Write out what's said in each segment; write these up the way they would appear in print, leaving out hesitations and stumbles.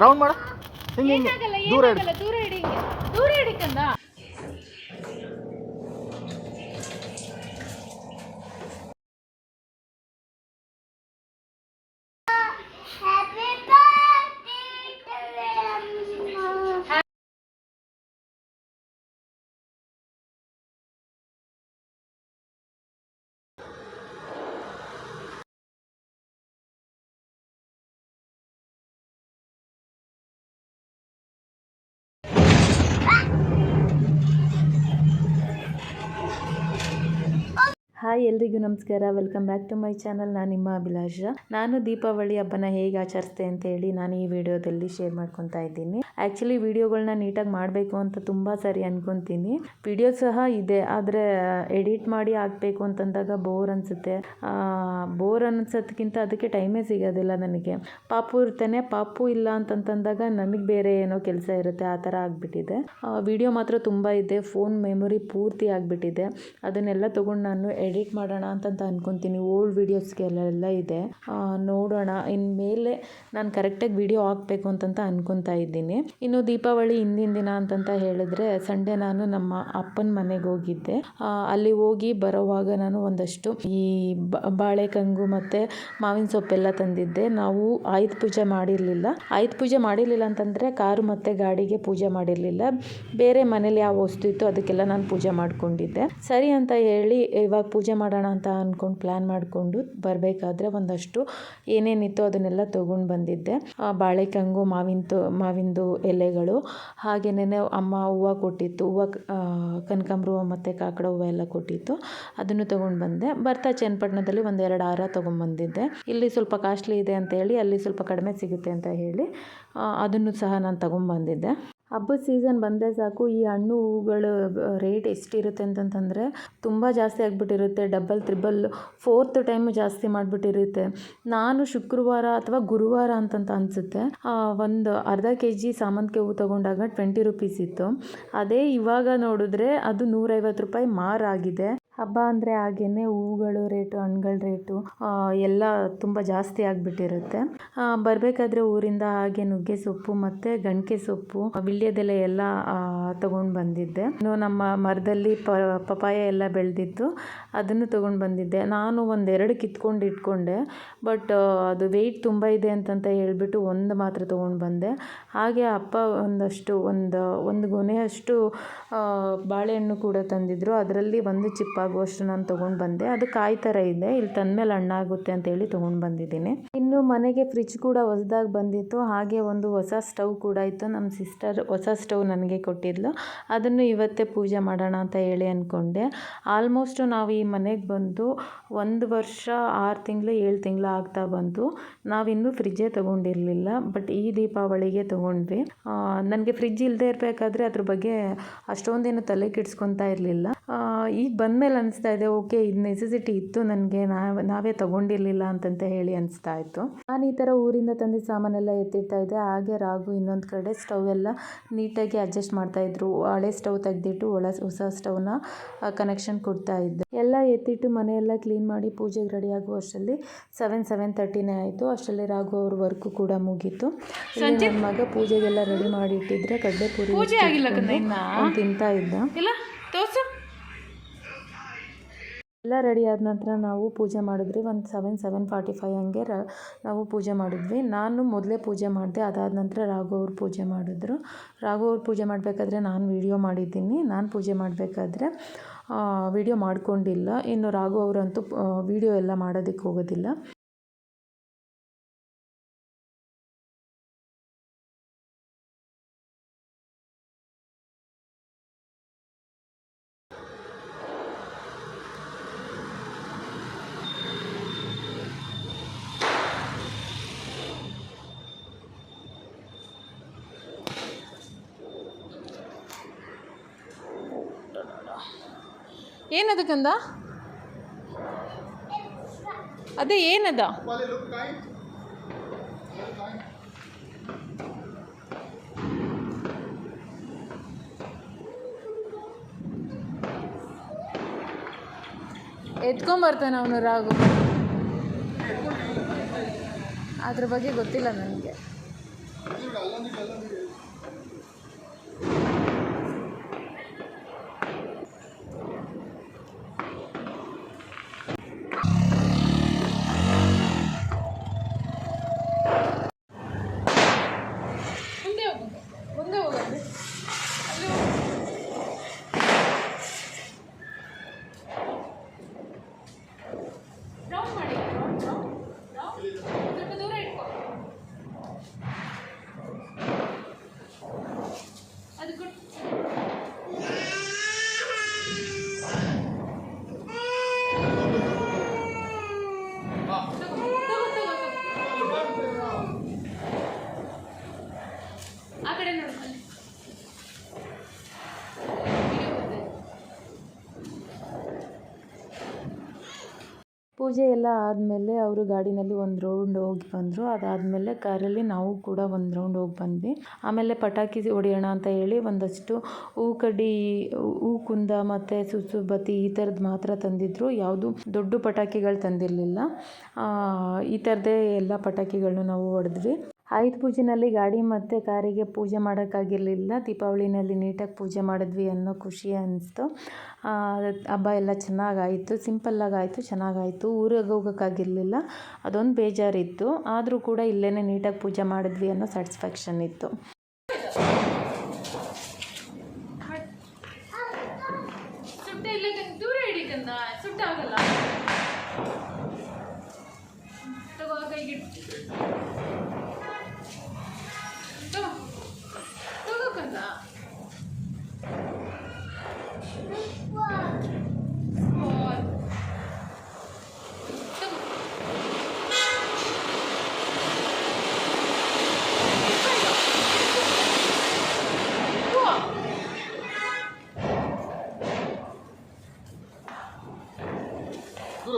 Round ಮಾಡು ಹಿಂಗೆ ಹಿಂಗೆ ದೂರ ಇಡು ದೂರ ಹಿಡಿಕಂದ ಹಾಯ್ ಎಲ್ರಿಗೂ ನಮಸ್ಕಾರ, welcome back to my channel. ನಾನು ನಿಮ್ಮ ಅಭಿಲಾಷ. ನಾನು ದೀಪಾವಳಿ ಹಬ್ಬನ ಹೇಗೆ ಆಚರಿಸ್ತೆ ಅಂತ ಹೇಳಿ ನಾನು ಈ ವಿಡಿಯೋದಲ್ಲಿ ಶೇರ್ ಮಾಡ್ಕೊತಾ ಇದ್ದೀನಿ. ಆ್ಯಕ್ಚುಲಿ ವಿಡಿಯೋಗಳನ್ನ ನೀಟಾಗಿ ಮಾಡಬೇಕು ಅಂತ ತುಂಬ ಸಾರಿ ಅನ್ಕೊತೀನಿ. ವಿಡಿಯೋ ಸಹ ಇದೆ, ಆದರೆ ಎಡಿಟ್ ಮಾಡಿ ಹಾಕಬೇಕು ಅಂತಂದಾಗ ಬೋರ್ ಅನಿಸುತ್ತೆ. ಬೋರ್ ಅನ್ಸೋದಕ್ಕಿಂತ ಅದಕ್ಕೆ ಟೈಮೇ ಸಿಗೋದಿಲ್ಲ ನನಗೆ. ಪಾಪು ಇರ್ತಾನೆ, ಪಾಪು ಇಲ್ಲ ಅಂತಂದಾಗ ನನಗೆ ಬೇರೆ ಏನೋ ಕೆಲಸ ಇರುತ್ತೆ, ಆ ಥರ ಆಗಿಬಿಟ್ಟಿದೆ. ವಿಡಿಯೋ ಮಾತ್ರ ತುಂಬ ಇದೆ, ಫೋನ್ ಮೆಮೊರಿ ಪೂರ್ತಿ ಆಗಿಬಿಟ್ಟಿದೆ. ಅದನ್ನೆಲ್ಲ ತೊಗೊಂಡು ನಾನು ಎಡಿಟ್ ಮಾಡೋಣ ಅಂತ ಅನ್ಕೊತೀನಿ. ಓಲ್ಡ್ ವೀಡಿಯೋಸ್ಗೆಲ್ಲ ಇದೆ, ನೋಡೋಣ. ಇನ್ಮೇಲೆ ನಾನು ಕರೆಕ್ಟಾಗಿ ವಿಡಿಯೋ ಹಾಕಬೇಕು ಅಂತ ಅನ್ಕೊತಾ ಇದ್ದೀನಿ. ಇನ್ನು ದೀಪಾವಳಿ ಹಿಂದಿನ ದಿನ ಅಂತಂತ ಹೇಳಿದ್ರೆ ಸಂಡೇ ನಾನು ನಮ್ಮ ಅಪ್ಪನ ಮನೆಗೆ ಹೋಗಿದ್ದೆ. ಅಲ್ಲಿ ಹೋಗಿ ಬರೋವಾಗ ನಾನು ಒಂದಷ್ಟು ಈ ಬಾಳೆಕಂಗು ಮತ್ತು ಮಾವಿನ ಸೊಪ್ಪೆಲ್ಲ ತಂದಿದ್ದೆ. ನಾವು ಆಯುಧ ಪೂಜೆ ಮಾಡಿರಲಿಲ್ಲ. ಆಯುಧ ಪೂಜೆ ಮಾಡಿರಲಿಲ್ಲ ಅಂತಂದರೆ ಕಾರು ಮತ್ತು ಗಾಡಿಗೆ ಪೂಜೆ ಮಾಡಿರಲಿಲ್ಲ. ಬೇರೆ ಮನೇಲಿ ಯಾವ ವಸ್ತು ಇತ್ತು ಅದಕ್ಕೆಲ್ಲ ನಾನು ಪೂಜೆ ಮಾಡ್ಕೊಂಡಿದ್ದೆ. ಸರಿ ಅಂತ ಹೇಳಿ ಇವಾಗ ಪೂಜೆ ಮಾಡೋಣ ಅಂತ ಅಂದ್ಕೊಂಡು ಪ್ಲ್ಯಾನ್ ಮಾಡಿಕೊಂಡು ಬರಬೇಕಾದ್ರೆ ಒಂದಷ್ಟು ಏನೇನಿತ್ತು ಅದನ್ನೆಲ್ಲ ತೊಗೊಂಡು ಬಂದಿದ್ದೆ. ಬಾಳೆಕಂಗು, ಮಾವಿಂದು ಎಲೆಗಳು, ಹಾಗೆಯೇ ಅಮ್ಮ ಹೂವು ಕೊಟ್ಟಿತ್ತು, ಕನಕಾಂಬರ ಹೂವು ಮತ್ತು ಕಾಕಡ ಹೂವು ಎಲ್ಲ ಕೊಟ್ಟಿತ್ತು, ಅದನ್ನು ತೊಗೊಂಡು ಬಂದೆ. ಬರ್ತಾ ಚನ್ನಪಟ್ಟಣದಲ್ಲಿ ಒಂದೆರಡು ಹಾರ ತೊಗೊಂಡ್ಬಂದಿದ್ದೆ. ಇಲ್ಲಿ ಸ್ವಲ್ಪ ಕಾಸ್ಟ್ಲಿ ಇದೆ ಅಂತ ಹೇಳಿ ಅಲ್ಲಿ ಸ್ವಲ್ಪ ಕಡಿಮೆ ಸಿಗುತ್ತೆ ಅಂತ ಹೇಳಿ ಅದನ್ನು ಸಹ ನಾನು ತೊಗೊಂಡ್ಬಂದಿದ್ದೆ. ಹಬ್ಬದ ಸೀಸನ್ ಬಂದರೆ ಸಾಕು, ಈ ಹಣ್ಣು ಹೂವುಗಳ ರೇಟ್ ಎಷ್ಟಿರುತ್ತೆ ಅಂತಂತಂದರೆ ತುಂಬ ಜಾಸ್ತಿ ಆಗಿಬಿಟ್ಟಿರುತ್ತೆ. ಡಬಲ್, ತ್ರಿಬಲ್, 4th ಟೈಮು ಜಾಸ್ತಿ ಮಾಡಿಬಿಟ್ಟಿರುತ್ತೆ. ನಾನು ಶುಕ್ರವಾರ ಅಥವಾ ಗುರುವಾರ ಅಂತಂತ ಅನಿಸುತ್ತೆ ಒಂದು ಅರ್ಧ kg ಸಾಮಂತಿಗೆ ಹೂವು ತೊಗೊಂಡಾಗ 20 ರೂಪೀಸ್ ಇತ್ತು. ಅದೇ ಇವಾಗ ನೋಡಿದ್ರೆ ಅದು 150 ರೂಪಾಯಿ ಮಾರಾಗಿದೆ. ಹಬ್ಬ ಅಂದರೆ ಹಾಗೇ ಹೂವುಗಳು ರೇಟು, ಹಣ್ಣುಗಳ ರೇಟು ಎಲ್ಲ ತುಂಬ ಜಾಸ್ತಿ ಆಗಿಬಿಟ್ಟಿರುತ್ತೆ. ಬರಬೇಕಾದ್ರೆ ಊರಿಂದ ಹಾಗೆ ನುಗ್ಗೆ ಸೊಪ್ಪು ಮತ್ತು ಗಣಕೆ ಸೊಪ್ಪು, ವಿಳ್ಯದೆಲೆ ಎಲ್ಲ ತೊಗೊಂಡು ಬಂದಿದ್ದೆ. ಇನ್ನು ನಮ್ಮ ಮರದಲ್ಲಿ ಪಪಾಯ ಎಲ್ಲ ಬೆಳೆದಿತ್ತು, ಅದನ್ನು ತೊಗೊಂಡು ಬಂದಿದ್ದೆ. ನಾನು ಒಂದೆರಡು ಕಿತ್ಕೊಂಡು ಇಟ್ಕೊಂಡೆ, ಬಟ್ ಅದು ವೆಯ್ಟ್ ತುಂಬ ಇದೆ ಅಂತಂತ ಹೇಳ್ಬಿಟ್ಟು ಒಂದು ಮಾತ್ರ ತೊಗೊಂಡು ಬಂದೆ. ಹಾಗೆ ಅಪ್ಪ ಒಂದು ಗೊನೆಯಷ್ಟು ಬಾಳೆಹಣ್ಣು ಕೂಡ ತಂದಿದ್ದರು. ಅದರಲ್ಲಿ ಒಂದು ಚಿಪ್ಪಾಗುವಷ್ಟು ನಾನು ತೊಗೊಂಡು ಬಂದೆ. ಅದು ಕಾಯಿ ಥರ ಇದೆ, ಇಲ್ಲಿ ತಂದಮೇಲೆ ಹಣ್ಣಾಗುತ್ತೆ ಅಂತೇಳಿ ತೊಗೊಂಡು ಬಂದಿದ್ದೀನಿ. ಇನ್ನು ಮನೆಗೆ ಫ್ರಿಜ್ ಕೂಡ ಹೊಸದಾಗಿ ಬಂದಿತ್ತು. ಹಾಗೆ ಒಂದು ಹೊಸ ಸ್ಟವ್ ಕೂಡ ಇತ್ತು. ನಮ್ಮ ಸಿಸ್ಟರ್ ಹೊಸ ಸ್ಟವ್ ನನಗೆ ಕೊಟ್ಟಿದ್ಲು. ಅದನ್ನು ಇವತ್ತೇ ಪೂಜೆ ಮಾಡೋಣ ಅಂತ ಹೇಳಿ ಅಂದ್ಕೊಂಡೆ. ಆಲ್ಮೋಸ್ಟು ನಾವು ಈ ಮನೆಗೆ ಬಂದು 1 ವರ್ಷ 6 ತಿಂಗಳು 7 ತಿಂಗಳು ಆಗ್ತಾ ಬಂತು. ನಾವಿನ್ನೂ ಫ್ರಿಜ್ಜೇ ತೊಗೊಂಡಿರಲಿಲ್ಲ, ಬಟ್ ಈ ದೀಪಾವಳಿಗೆ ತೊಗೊಂಡ್ವಿ. ನನಗೆ ಫ್ರಿಜ್ ಇಲ್ಲದೆ ಇರಬೇಕಾದ್ರೆ ಅದ್ರ ಬಗ್ಗೆ ಅಷ್ಟೊಂದೇನು ತಲೆ ಕೆಡಿಸ್ಕೊತಾ ಇರಲಿಲ್ಲ. ಈಗ ಬಂದಮೇಲೆ ಅನಿಸ್ತಾ ಇದೆ, ಓಕೆ ಇದು ನೆಸೆಸಿಟಿ ಇತ್ತು ನನಗೆ, ನಾವೇ ತೊಗೊಂಡಿರಲಿಲ್ಲ ಅಂತಂತ ಹೇಳಿ ಅನಿಸ್ತಾ ಇತ್ತು. ನಾನು ಈ ಥರ ಊರಿಂದ ತಂದಿದ್ದ ಸಾಮಾನೆಲ್ಲ ಎತ್ತಿಡ್ತಾ ಇದ್ದೆ. ಹಾಗೆ ರಾಘು ಇನ್ನೊಂದು ಕಡೆ ಸ್ಟವ್ ಎಲ್ಲ ನೀಟಾಗಿ ಅಡ್ಜಸ್ಟ್ ಮಾಡ್ತಾಯಿದ್ರು. ಹಳೆ ಸ್ಟವ್ ತೆಗೆದಿಟ್ಟು ಹೊಸ ಸ್ಟವ್ನ ಕನೆಕ್ಷನ್ ಕೊಡ್ತಾ ಇದ್ದೆ. ಎಲ್ಲ ಎತ್ತಿಟ್ಟು ಮನೆಯೆಲ್ಲ ಕ್ಲೀನ್ ಮಾಡಿ ಪೂಜೆಗೆ ರೆಡಿ ಆಗುವ ಅಷ್ಟರಲ್ಲಿ 7:30 ಆಯಿತು. ಅಷ್ಟರಲ್ಲಿ ರಾಘು ಅವ್ರ ವರ್ಕು ಕೂಡ ಮುಗೀತು. ನನ್ನ ಮಗ ಪೂಜೆಗೆಲ್ಲ ರೆಡಿ ಮಾಡಿ ಇಟ್ಟಿದ್ರೆ ಕಡಲೆಪುರಿ ತಿಂತಾ ಇದ್ದ. ಎಲ್ಲ ರೆಡಿ ಆದ ನಂತರ ನಾವು ಪೂಜೆ ಮಾಡಿದ್ವಿ. ಒಂದು 7:45 ಹಂಗೆ ನಾವು ಪೂಜೆ ಮಾಡಿದ್ವಿ. ನಾನು ಮೊದಲೇ ಪೂಜೆ ಮಾಡಿದೆ, ಅದಾದ ನಂತರ ರಾಘು ಅವ್ರು ಪೂಜೆ ಮಾಡಿದ್ರು. ರಾಘು ಅವ್ರು ಪೂಜೆ ಮಾಡಬೇಕಾದ್ರೆ ನಾನು ವೀಡಿಯೋ ಮಾಡಿದ್ದೀನಿ. ನಾನು ಪೂಜೆ ಮಾಡಬೇಕಾದ್ರೆ ವೀಡಿಯೋ ಮಾಡ್ಕೊಂಡಿಲ್ಲ. ಇನ್ನು ರಾಘು ಅವರಂತೂ ವೀಡಿಯೋ ಎಲ್ಲ ಮಾಡೋದಕ್ಕೆ ಹೋಗೋದಿಲ್ಲ. ಏನದಕ್ಕಂದ ಅದೇ ಏನದ ಎತ್ಕೊಂಬರ್ತಾನೆ ಅವನು ರಾಘು. ಅದ್ರ ಬಗ್ಗೆ ಗೊತ್ತಿಲ್ಲ ನನಗೆ. ಮುಂದೆ ಹೋಗು, ಮುಂದೆ ಹೋಗಂದ್ರೆ ಅಲ್ಲಿ ರೌಂಡ್ ಮಾಡಿ, ರೌಂಡ್ ಸ್ವಲ್ಪ ದೂರ ಇಟ್ಕೊ. ಅದು ಗುಡ್. ಆ ಕಡೆ ನೋಡ್ಕೊಳ್ಳಿ. ಪೂಜೆ ಎಲ್ಲ ಆದಮೇಲೆ ಅವರು ಗಾಡಿನಲ್ಲಿ ಒಂದು ರೌಂಡ್ ಹೋಗಿ ಬಂದರು. ಅದಾದಮೇಲೆ ಕಾರಲ್ಲಿ ನಾವು ಕೂಡ ಒಂದು ರೌಂಡ್ ಹೋಗಿ ಬಂದ್ವಿ. ಆಮೇಲೆ ಪಟಾಕಿ ಹೊಡೆಯೋಣ ಅಂತ ಹೇಳಿ ಒಂದಷ್ಟು ಕಡ್ಡಿ, ಕುಂದ ಮತ್ತು ಸುಸುಬತ್ತಿ ಈ ಥರದ್ದು ಮಾತ್ರ ತಂದಿದ್ದರು. ಯಾವುದು ದೊಡ್ಡ ಪಟಾಕಿಗಳು ತಂದಿರಲಿಲ್ಲ. ಈ ಥರದೇ ಎಲ್ಲ ಪಟಾಕಿಗಳನ್ನು ನಾವು ಹೊಡೆದ್ವಿ. ಆಯುಧ ಪೂಜೆನಲ್ಲಿ ಗಾಡಿ ಮತ್ತು ಕಾರಿಗೆ ಪೂಜೆ ಮಾಡೋಕ್ಕಾಗಿರಲಿಲ್ಲ. ದೀಪಾವಳಿನಲ್ಲಿ ನೀಟಾಗಿ ಪೂಜೆ ಮಾಡಿದ್ವಿ ಅನ್ನೋ ಖುಷಿ ಅನ್ನಿಸ್ತು. ಹಬ್ಬ ಎಲ್ಲ ಚೆನ್ನಾಗಾಯಿತು, ಸಿಂಪಲ್ಲಾಗಿ ಆಯಿತು, ಚೆನ್ನಾಗಾಯಿತು. ಊರಿಗೆ ಹೋಗೋಕ್ಕಾಗಿರಲಿಲ್ಲ, ಅದೊಂದು ಬೇಜಾರಿತ್ತು. ಆದರೂ ಕೂಡ ಇಲ್ಲೇ ನೀಟಾಗಿ ಪೂಜೆ ಮಾಡಿದ್ವಿ ಅನ್ನೋ ಸ್ಯಾಟಿಸ್ಫ್ಯಾಕ್ಷನ್ ಇತ್ತು. ಸುಟ್ಟ ಇಲ್ಲ, ದೂರ ಹಿಡಿಕಂದ ಸುಟ್ಟಾಗಲ್ಲ. ತಗೋ ಕೈಗಿಟ್ಟು ತಗೋಕಂದ.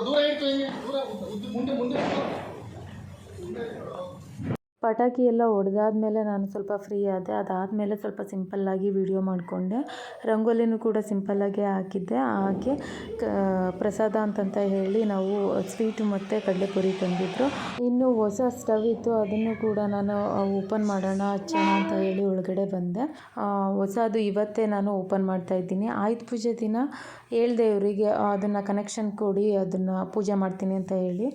ದೂರ ಇಟ್ಟು ಹಿಂಗೆ ದೂರ ಮುಂದೆ ಪಟಾಕಿ ಎಲ್ಲ ಹೊಡೆದಾದ್ಮೇಲೆ ನಾನು ಸ್ವಲ್ಪ ಫ್ರೀ ಆದೆ. ಅದಾದಮೇಲೆ ಸ್ವಲ್ಪ ಸಿಂಪಲ್ಲಾಗಿ ವಿಡಿಯೋ ಮಾಡಿಕೊಂಡೆ. ರಂಗೋಲಿನೂ ಕೂಡ ಸಿಂಪಲ್ಲಾಗೆ ಹಾಕಿದ್ದೆ. ಹಾಗೆ ಪ್ರಸಾದ ಅಂತಂತ ಹೇಳಿ ನಾವು ಸ್ವೀಟು ಮತ್ತು ಕಡಲೆಪುರಿ ತಂದಿದ್ದರು. ಇನ್ನು ಹೊಸ ಸ್ಟವ್ ಇತ್ತು, ಅದನ್ನು ಕೂಡ ನಾನು ಓಪನ್ ಮಾಡೋಣ ಹಚ್ಚೋಣ ಅಂತ ಹೇಳಿ ಒಳಗಡೆ ಬಂದೆ. ಹೊಸದು ಇವತ್ತೇ ನಾನು ಓಪನ್ ಮಾಡ್ತಾಯಿದ್ದೀನಿ. ಆಯುಧ ಪೂಜೆ ದಿನ ಹೇಳಿದೆ ಇವರಿಗೆ ಅದನ್ನು ಕನೆಕ್ಷನ್ ಕೊಡಿ, ಅದನ್ನು ಪೂಜೆ ಮಾಡ್ತೀನಿ ಅಂತ ಹೇಳಿ.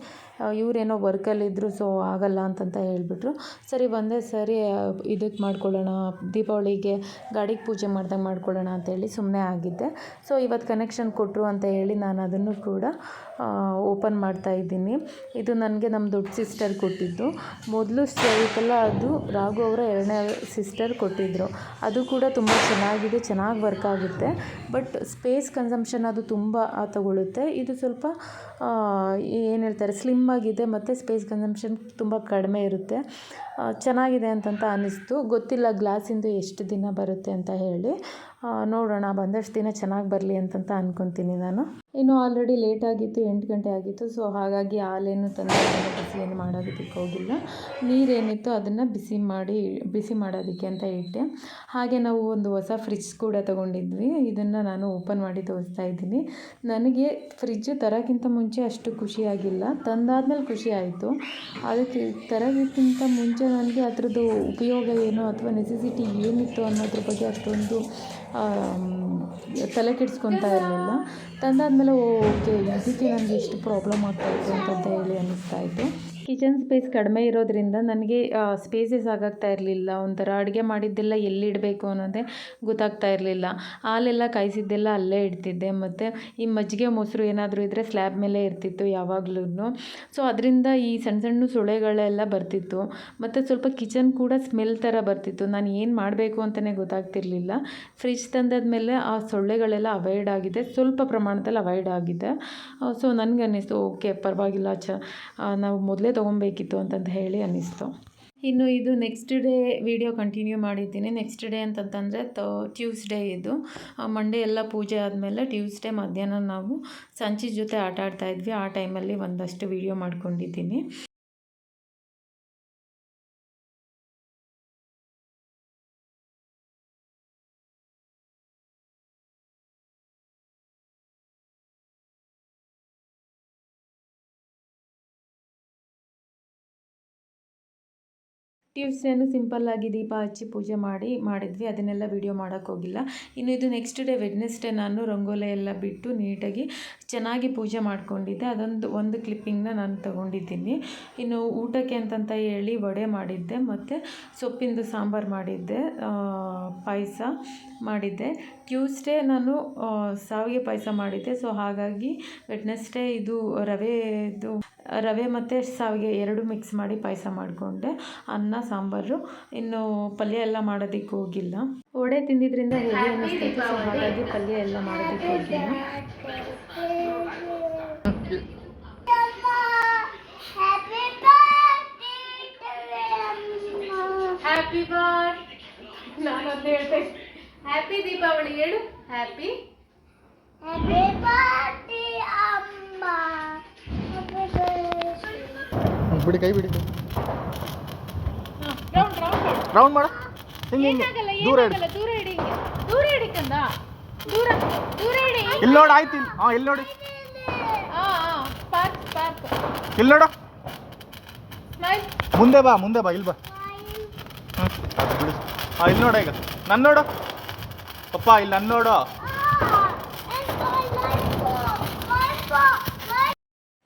ಇವರೇನೋ ವರ್ಕಲ್ಲಿದ್ದರು, ಸೊ ಆಗಲ್ಲ ಅಂತಂತ ಹೇಳಿಬಿಟ್ರು. ಸರಿ ಬಂದೆ, ಸರಿ ಇದಕ್ಕೆ ಮಾಡ್ಕೊಳ್ಳೋಣ, ದೀಪಾವಳಿಗೆ ಗಾಡಿಗೆ ಪೂಜೆ ಮಾಡ್ದಂಗೆ ಮಾಡ್ಕೊಳ್ಳೋಣ ಅಂತೇಳಿ ಸುಮ್ಮನೆ ಆಗಿದ್ದೆ. ಸೊ ಇವತ್ತು ಕನೆಕ್ಷನ್ ಕೊಟ್ಟರು ಅಂತ ಹೇಳಿ ನಾನು ಅದನ್ನು ಕೂಡ ಓಪನ್ ಮಾಡ್ತಾಯಿದ್ದೀನಿ. ಇದು ನನಗೆ ನಮ್ಮ ದೊಡ್ಡ ಸಿಸ್ಟರ್ ಕೊಟ್ಟಿದ್ದು. ಮೊದಲು ಸ್ಟೈಕಲ್ಲ, ಅದು ರಾಘು ಅವರ ಎರಡನೇ ಸಿಸ್ಟರ್ ಕೊಟ್ಟಿದ್ದರು. ಅದು ಕೂಡ ತುಂಬ ಚೆನ್ನಾಗಿದೆ, ಚೆನ್ನಾಗಿ ವರ್ಕ್ ಆಗುತ್ತೆ. ಬಟ್ ಸ್ಪೇಸ್ ಕನ್ಸಂಪ್ಷನ್ ಅದು ತುಂಬ ತಗೊಳ್ಳುತ್ತೆ. ಇದು ಸ್ವಲ್ಪ ಏನು ಹೇಳ್ತಾರೆ, ಸ್ಲಿಮ್ ಆಗಿದೆ ಮತ್ತು ಸ್ಪೇಸ್ ಕನ್ಸಂಪ್ಷನ್ ತುಂಬ ಕಡಿಮೆ ಇರುತ್ತೆ. ಚೆನ್ನಾಗಿದೆ ಅಂತಂತ ಅನ್ನಿಸ್ತು. ಗೊತ್ತಿಲ್ಲ ಗ್ಲಾಸಿಂದು ಎಷ್ಟು ದಿನ ಬರುತ್ತೆ ಅಂತ ಹೇಳಿ. ನೋಡೋಣ, ಬಂದಷ್ಟು ದಿನ ಚೆನ್ನಾಗಿ ಬರಲಿ ಅಂತಂತ ಅಂದ್ಕೊತೀನಿ ನಾನು. ಇನ್ನು ಆಲ್ರೆಡಿ ಲೇಟ್ ಆಗಿತ್ತು, 8 ಗಂಟೆ ಆಗಿತ್ತು. ಸೊ ಹಾಗಾಗಿ ಹಾಲೇನು ತಂದು ಬಿಸಿ ಏನು ಮಾಡೋದಕ್ಕೆ ಹೋಗಿಲ್ಲ. ನೀರೇನಿತ್ತು ಅದನ್ನು ಬಿಸಿ ಮಾಡೋದಕ್ಕೆ ಅಂತ ಇಟ್ಟೆ. ಹಾಗೆ ನಾವು ಒಂದು ಹೊಸ ಫ್ರಿಜ್ ಕೂಡ ತೊಗೊಂಡಿದ್ವಿ. ಇದನ್ನು ನಾನು ಓಪನ್ ಮಾಡಿ ತೋರಿಸ್ತಾ ಇದ್ದೀನಿ. ನನಗೆ ಫ್ರಿಜ್ಜು ತರೋಕ್ಕಿಂತ ಮುಂಚೆ ಅಷ್ಟು ಖುಷಿಯಾಗಿಲ್ಲ, ತಂದಾದ್ಮೇಲೆ ಖುಷಿ ಆಯಿತು. ಅದಕ್ಕೆ ತರೋದಕ್ಕಿಂತ ಮುಂಚೆ ನನಗೆ ಅದರದ್ದು ಉಪಯೋಗ ಏನು ಅಥವಾ ನೆಸೆಸಿಟಿ ಏನಿತ್ತು ಅನ್ನೋದ್ರ ಬಗ್ಗೆ ಅಷ್ಟೊಂದು ತಲೆ ಕೆಡಿಸ್ಕೊತಾ ಇರಲಿಲ್ಲ. ತಂದಾದಮೇಲೆ ಓಕೆ, ಇದಕ್ಕೆ ನನಗೆ ಎಷ್ಟು ಪ್ರಾಬ್ಲಮ್ ಆಗ್ತಾಯಿತ್ತು ಅಂತಂತ ಹೇಳಿ ಅನ್ನಿಸ್ತಾಯಿತ್ತು. ಕಿಚನ್ ಸ್ಪೇಸ್ ಕಡಿಮೆ ಇರೋದ್ರಿಂದ ನನಗೆ ಸ್ಪೇಸಸ್ ಆಗಾಗ್ತಾ ಇರಲಿಲ್ಲ. ಒಂಥರ ಅಡುಗೆ ಮಾಡಿದ್ದೆಲ್ಲ ಎಲ್ಲಿಡಬೇಕು ಅನ್ನೋದೇ ಗೊತ್ತಾಗ್ತಾ ಇರಲಿಲ್ಲ. ಹಾಲೆಲ್ಲ ಕಾಯಿಸಿದ್ದೆಲ್ಲ ಅಲ್ಲೇ ಇಡ್ತಿದ್ದೆ. ಮತ್ತು ಈ ಮಜ್ಜಿಗೆ ಮೊಸರು ಏನಾದರೂ ಇದ್ದರೆ ಸ್ಲ್ಯಾಬ್ ಮೇಲೆ ಇರ್ತಿತ್ತು ಯಾವಾಗ್ಲೂ. ಸೊ ಅದರಿಂದ ಈ ಸಣ್ಣ ಸಣ್ಣ ಸೊಳ್ಳೆಗಳೆಲ್ಲ ಬರ್ತಿತ್ತು. ಮತ್ತು ಸ್ವಲ್ಪ ಕಿಚನ್ ಕೂಡ ಸ್ಮೆಲ್ ಥರ ಬರ್ತಿತ್ತು. ನಾನು ಏನು ಮಾಡಬೇಕು ಅಂತಲೇ ಗೊತ್ತಾಗ್ತಿರ್ಲಿಲ್ಲ. ಫ್ರಿಜ್ ತಂದಾದ್ಮೇಲೆ ಆ ಸೊಳ್ಳೆಗಳೆಲ್ಲ ಅವಾಯ್ಡ್ ಆಗಿದೆ, ಸ್ವಲ್ಪ ಪ್ರಮಾಣದಲ್ಲಿ ಅವಾಯ್ಡ್ ಆಗಿದೆ. ಸೊ ನನಗೆ ಅನ್ನಿಸ್ತು ಓಕೆ ಪರವಾಗಿಲ್ಲ, ನಾವು ಮೊದಲೇ ತೊಗೊಬೇಕಿತ್ತು ಅಂತಂತ ಹೇಳಿ ಅನ್ನಿಸ್ತು. ಇನ್ನು ಇದು ನೆಕ್ಸ್ಟ್ ಡೇ ವಿಡಿಯೋ ಕಂಟಿನ್ಯೂ ಮಾಡಿದ್ದೀನಿ. ನೆಕ್ಸ್ಟ್ ಡೇ ಅಂತಂತಂದರೆ ಟ್ಯೂಸ್ಡೇ ಇದು. ಮಂಡೇ ಎಲ್ಲ ಪೂಜೆ ಆದಮೇಲೆ ಟ್ಯೂಸ್ಡೇ ಮಧ್ಯಾಹ್ನ ನಾವು ಸಂಚಿ ಜೊತೆ ಆಟ ಆಡ್ತಾಯಿದ್ವಿ. ಆ ಟೈಮಲ್ಲಿ ಒಂದಷ್ಟು ವಿಡಿಯೋ ಮಾಡ್ಕೊಂಡಿದ್ದೀನಿ. ಟ್ಯೂಸ್ಡೇನು ಸಿಂಪಲ್ಲಾಗಿ ದೀಪ ಹಚ್ಚಿ ಪೂಜೆ ಮಾಡಿದ್ವಿ. ಅದನ್ನೆಲ್ಲ ವೀಡಿಯೋ ಮಾಡೋಕ್ಕೋಗಿಲ್ಲ. ಇನ್ನು ಇದು ನೆಕ್ಸ್ಟ್ ಡೇ ವೆಡ್ನೆಸ್ಡೇ ನಾನು ರಂಗೋಲಿ ಎಲ್ಲ ಬಿಟ್ಟು ನೀಟಾಗಿ ಚೆನ್ನಾಗಿ ಪೂಜೆ ಮಾಡ್ಕೊಂಡಿದ್ದೆ. ಒಂದು ಕ್ಲಿಪ್ಪಿಂಗ್ನ ನಾನು ತೊಗೊಂಡಿದ್ದೀನಿ. ಇನ್ನು ಊಟಕ್ಕೆ ಅಂತಂತ ಹೇಳಿ ವಡೆ ಮಾಡಿದ್ದೆ ಮತ್ತು ಸೊಪ್ಪಿಂದು ಸಾಂಬಾರು ಮಾಡಿದ್ದೆ, ಪಾಯಸ ಮಾಡಿದ್ದೆ. ಟ್ಯೂಸ್ಡೇ ನಾನು ಶಾವಿಗೆ ಪಾಯಸ ಮಾಡಿದ್ದೆ. ಸೊ ಹಾಗಾಗಿ ವೆಡ್ನೆಸ್ಡೇ ಇದು ರವೆ ಮತ್ತು ಶಾವಿಗೆ ಎರಡು ಮಿಕ್ಸ್ ಮಾಡಿ ಪಾಯಸ ಮಾಡಿಕೊಂಡೆ. ಅನ್ನ ಸಾಂಬಾರು, ಇನ್ನು ಪಲ್ಯ ಎಲ್ಲ ಮಾಡೋದಕ್ಕೆ ಹೋಗಿಲ್ಲ. ವಡೆ ತಿಂದಿದ್ದರಿಂದ ಹೆವಿ ಅನ್ನಿಸ್ತಾಯಿತ್ತು. ಸೊ ಹಾಗಾಗಿ ಪಲ್ಯ ಎಲ್ಲ ಮಾಡೋದಕ್ಕೆ ಹೋಗಿಲ್ಲ. ಹ್ಯಾಪಿ ಬರ್ತ್ ನಾನು ಅಂತ ಹೇಳ್ತೆ. ಹ್ಯಾಪಿ ದೀಪಾವಳಿ ಹೇಳು. ಹ್ಯಾಪಿ ಬರ್ತ್ಡೇ ಅಮ್ಮ. ಬಿಡಿ, ಕೈ ಬಿಡಿ. ರೌಂಡ್ ರೌಂಡ್ ಮಾಡ. ಏನಾಗಲ್ಲ, ದೂರ ಇಡಿ, ದೂರ ಹಿಡಿಕಂದ, ದೂರ ಹಿಡಿ. ಇಲ್ಲಿ ನೋಡಿ, ಆಯ್ತು. ಇಲ್ಲಿ ನೋಡಿ, ಪಾರ್ಕ್ ಇಲ್ಲಿ ನೋಡು. ಸ್ಮೈಲ್. ಮುಂದೆ ಬಾ, ಇಲ್ಲಿ ಬಾ. ಬಿಡಿ. ಇಲ್ಲಿ ನೋಡ, ಈಗ ನನ್ನ ನೋಡು ಪಪ್ಪ, ಇಲ್ಲಿ ನನ್ನ ನೋಡು.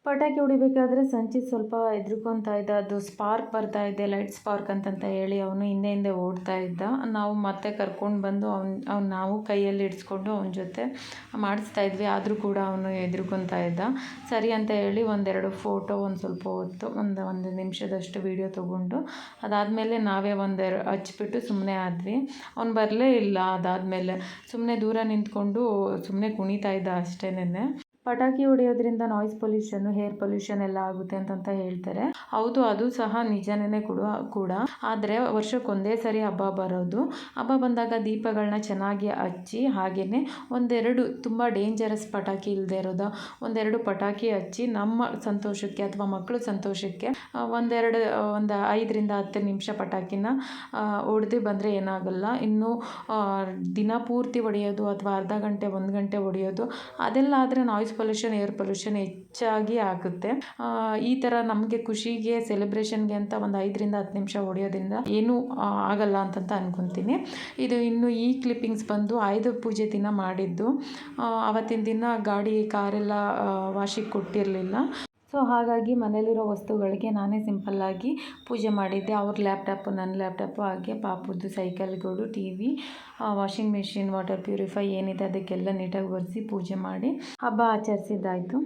ಪಟಾಕಿ ಹೊಡಿಬೇಕಾದ್ರೆ ಸಂಚಿತ್ ಸ್ವಲ್ಪ ಹೆದ್ರುಕೊತಾ ಇದ್ದ. ಅದು ಸ್ಪಾರ್ಕ್ ಬರ್ತಾ ಇದೆ, ಲೈಟ್ ಸ್ಪಾರ್ಕ್ ಅಂತಂತ ಹೇಳಿ ಅವನು ಹಿಂದೆ ಓಡ್ತಾ ಇದ್ದ. ನಾವು ಮತ್ತೆ ಕರ್ಕೊಂಡು ಬಂದು ಅವ್ನು ನಾವು ಕೈಯಲ್ಲಿ ಹಿಡಿಸ್ಕೊಂಡು ಅವನ ಜೊತೆ ಮಾಡಿಸ್ತಾ ಇದ್ವಿ. ಆದರೂ ಕೂಡ ಅವನು ಹೆದ್ರುಕೊತಾ ಇದ್ದ. ಸರಿ ಅಂತ ಹೇಳಿ ಒಂದೆರಡು ಫೋಟೋ, ಒಂದು ಸ್ವಲ್ಪ ಹೊತ್ತು ಒಂದು ನಿಮಿಷದಷ್ಟು ವೀಡಿಯೋ ತೊಗೊಂಡು ಅದಾದಮೇಲೆ ನಾವೇ ಹಚ್ಬಿಟ್ಟು ಸುಮ್ಮನೆ ಆದ್ವಿ. ಅವ್ನು ಬರಲೇ ಇಲ್ಲ. ಅದಾದಮೇಲೆ ಸುಮ್ಮನೆ ದೂರ ನಿಂತ್ಕೊಂಡು ಸುಮ್ಮನೆ ಕುಣಿತಾ ಇದ್ದ ಅಷ್ಟೇನೆ. ಪಟಾಕಿ ಹೊಡೆಯೋದ್ರಿಂದ ನಾಯ್ಸ್ ಪೊಲ್ಯೂಷನ್, ಏರ್ ಪೊಲ್ಯೂಷನ್ ಎಲ್ಲ ಆಗುತ್ತೆ ಅಂತಂತ ಹೇಳ್ತಾರೆ. ಹೌದು, ಅದು ಸಹ ನಿಜನೇ ಕೂಡ. ಆದರೆ ವರ್ಷಕ್ಕೊಂದೇ ಸರಿ ಹಬ್ಬ ಬರೋದು. ಹಬ್ಬ ಬಂದಾಗ ದೀಪಗಳನ್ನ ಚೆನ್ನಾಗಿ ಹಚ್ಚಿ, ಹಾಗೆಯೇ ಒಂದೆರಡು ತುಂಬ ಡೇಂಜರಸ್ ಪಟಾಕಿ ಇಲ್ಲದೆ ಇರೋದು ಒಂದೆರಡು ಪಟಾಕಿ ಹಚ್ಚಿ ನಮ್ಮ ಸಂತೋಷಕ್ಕೆ ಅಥವಾ ಮಕ್ಕಳು ಸಂತೋಷಕ್ಕೆ ಒಂದು 5ರಿಂದ 10 ನಿಮಿಷ ಪಟಾಕಿನ ಹೊಡೆದು ಬಂದರೆ ಏನಾಗಲ್ಲ. ಇನ್ನು ದಿನ ಪೂರ್ತಿ ಹೊಡೆಯೋದು ಅಥವಾ ಅರ್ಧ ಗಂಟೆ 1 ಗಂಟೆ ಹೊಡೆಯೋದು ಅದೆಲ್ಲ ಆದರೆ ನಾಯ್ಸ್ ಪೊಲ್ಯೂಷನ್, ಏರ್ ಪೊಲ್ಯೂಷನ್ ಹೆಚ್ಚಾಗಿ ಆಗುತ್ತೆ. ಈ ಥರ ನಮಗೆ ಖುಷಿಗೆ, ಸೆಲೆಬ್ರೇಷನ್ಗೆ ಅಂತ ಒಂದು 5ರಿಂದ 10 ನಿಮಿಷ ಹೊಡೆಯೋದ್ರಿಂದ ಏನೂ ಆಗಲ್ಲ ಅಂತಂತ ಅನ್ಕೊತೀನಿ. ಇದು ಇನ್ನು ಈ ಕ್ಲಿಪ್ಪಿಂಗ್ಸ್ ಬಂದು ಆಯುಧ ಪೂಜೆ ದಿನ ಮಾಡಿದ್ದು. ಆವತ್ತಿನ ದಿನ ಕಾರೆಲ್ಲ ವಾಶಿಗೆ ಕೊಟ್ಟಿರಲಿಲ್ಲ. ಸೊ ಹಾಗಾಗಿ ಮನೇಲಿರೋ ವಸ್ತುಗಳಿಗೆ ನಾನೇ ಸಿಂಪಲ್ಲಾಗಿ ಪೂಜೆ ಮಾಡಿದ್ದೆ. ಅವ್ರ ಲ್ಯಾಪ್ಟಾಪು, ನನ್ನ ಲ್ಯಾಪ್ಟಾಪು, ಹಾಗೆ ಪಾಪುದ್ದು ಸೈಕಲ್ಗಳು, TV, washing machine, water purify ಏನಿದೆ ಅದಕ್ಕೆಲ್ಲ ನೀಟಾಗಿ ಒರೆಸಿ ಪೂಜೆ ಮಾಡಿ ಹಬ್ಬ ಆಚರಿಸಿದ್ದಾಯಿತು.